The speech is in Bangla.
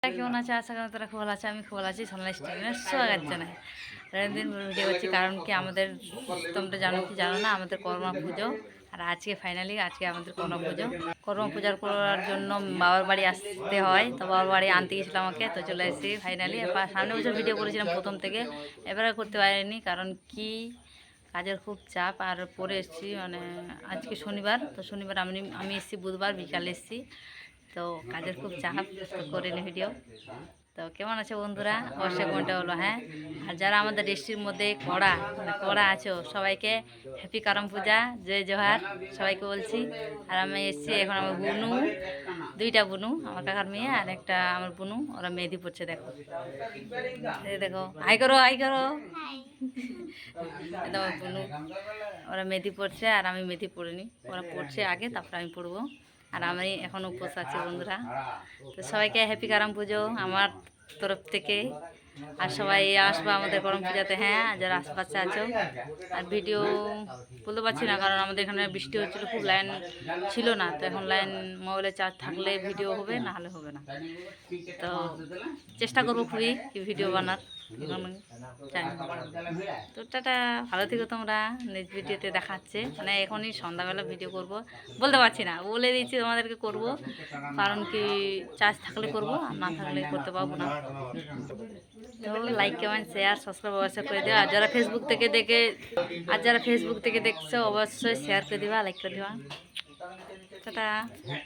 কেমন আছে? আশা করি তোরা খুব ভালো আছে। আমি খুব ভালো আছি। সোনালি স্টিমের স্বাগত জানাই। দিন ভিডিও করছি কারণ কি আমাদের, তোমরা জানো কি জানো না, আমাদের কর্মা পুজো। আর আজকে ফাইনালি আজকে আমাদের কর্মা পুজো। কর্মা পূজার করার জন্য বাবার বাড়ি আসতে হয়, তো বাবার বাড়ি আনতে গেছিলাম আমাকে, তো চলে এসেছি ফাইনালি। সামনে বছর ভিডিও করেছিলাম প্রথম থেকে, এবারে করতে পারিনি কারণ কি কাজের খুব চাপ। আর পরে এসেছি মানে আজকে শনিবার, তো শনিবার আমি এসেছি বুধবার বিকালে এসেছি, তো কাজের খুব চাপ, তো করিনি ভিডিও। তো কেমন আছে বন্ধুরা? অবশ্যই কোনটা হলো হ্যাঁ। আর যারা আমাদের ডিস্ট্রিক্টের মধ্যে কড়া আছো সবাইকে হ্যাপি করম পূজা, জয় জোহার সবাইকে বলছি। আর আমি এসেছি এখন, আমার বুনু, দুইটা বুনু, আমার কাকার মেয়ে আর একটা আমার বুনু, ওরা মেহেদি পড়ছে। দেখো দেখো, হাই করো হাই করো। আমার বুনু, ওরা মেহেদি পড়ছে আর আমি মেহেদি পড়িনি, ওরা পড়ছে আগে তারপর আমি পড়বো। আর আমি এখন উপোস আছি বন্ধুরা। তো সবাইকে হ্যাপি করম পুজো আমার তরফ থেকে। আর সবাই আসবো আমাদের করম পূজাতে, হ্যাঁ যারা আশেপাশে আছো। আর ভিডিও বলতে পারছি না কারণ আমাদের এখানে বৃষ্টি হচ্ছিলো, খুব লাইন ছিল না, তো এখন লাইন মোবাইলে চার্জ থাকলে ভিডিও হবে, না হলে হবে না। তো চেষ্টা করবো খুবই ভিডিও বানার, তো টাটা, ভালো থেকো তোমরা। নেক্সট ভিডিওতে দেখাচ্ছে, মানে এখনই সন্ধ্যাবেলা ভিডিও করব, বলতে পারছি না, বলে দিচ্ছি তোমাদেরকে করব কারণ কি চার্জ থাকলে করব, আর না থাকলে করতে পারবো না। তো লাইক কমেন্ট শেয়ার সাবস্ক্রাইব অবশ্যই করে দেওয়া। আর যারা ফেসবুক থেকে দেখছো অবশ্যই শেয়ার করে দিবা, লাইক করে দিবা। টাটা।